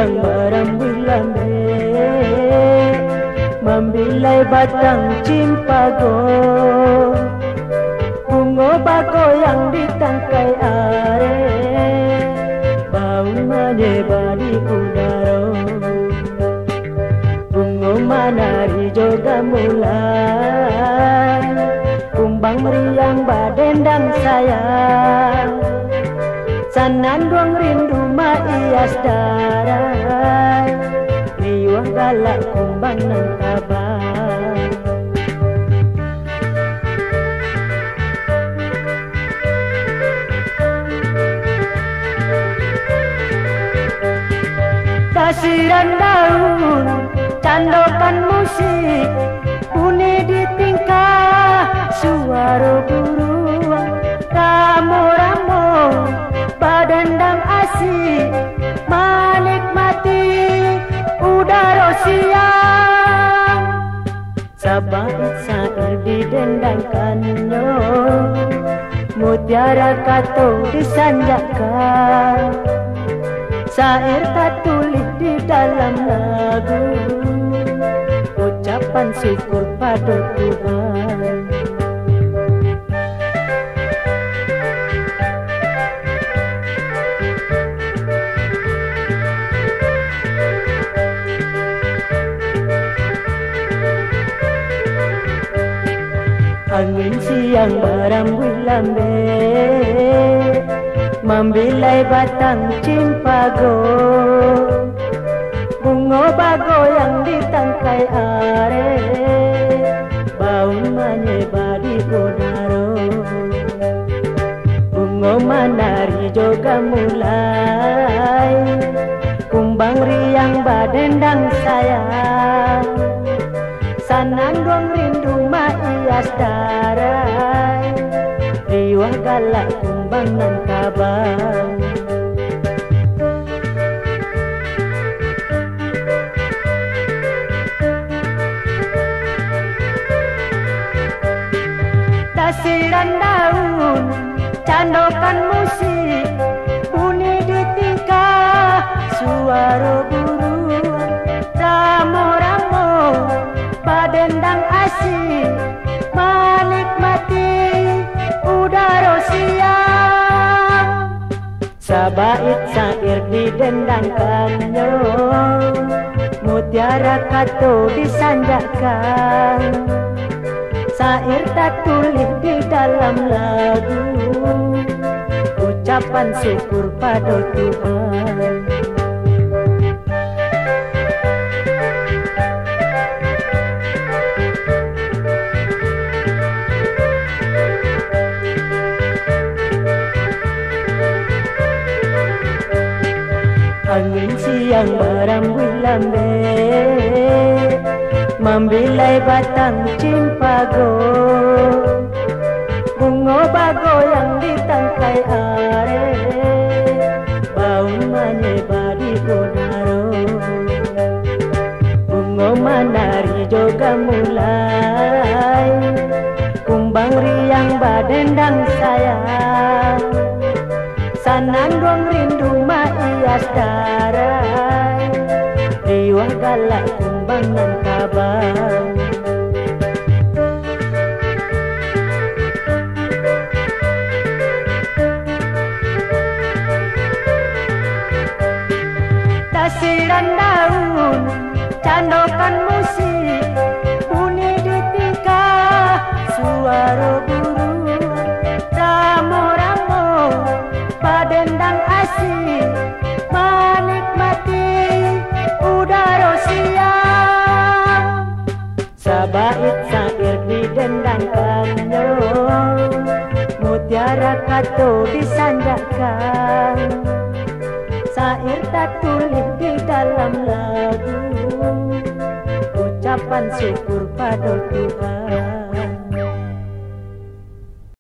siang berambulambe, membilai batang cimpago, bunga bago yang ditangkai are, bau menyebar di udara. Bunga manari juga mulai, kumbang meriang badendang sayang, sanandung rindu maias darai, riwah galak kumbang nang tabang. Tasiran daun, candokan musik, bunyi di tingkah, suara buruan, ramu-ramu, badendang asik, menikmati udara siang. Sabait sair didendangkannya, mutiara kato disanjakan, sair tak tulis di dalam lagu, ucapan syukur pada Tuhan. Angin siang berambulambe, membilai batang cimpago, bunga bago yang ditangkai are, bau menyebar di udara. Bunga manari juga mulai, kumbang riang badendang sayang, sanandung rindu maias darai, riwah galak kumbang nan tabang. Tasiran daun, candokan musik, bunyi di tingkah, suara buruan, ramu-ramu, badendang asik, menikmati udara siang. Sabait sair didendangkannya, mutiara kato disanjakan, sair tak tulis di dalam lagu, ucapan syukur pada Tuhan. Angin siang berambulambe, membilai batang cimpago, bunga bago yang ditangkai are, bau menyebar di udara. Bunga manari juga mulai, kumbang riang badendang sayang, sanandung rindu maias darai, riwah galak kumbang nan tabang. Tasiran daun, candokan musik, bunyi di tingkah, suara buruan, ramu-ramu, badendang asik, menikmati udara siang. Sabait sair didendangkannya, mutiara kato disanjakan, sair tak tulis di dalam lagu, ucapan syukur pada Tuhan.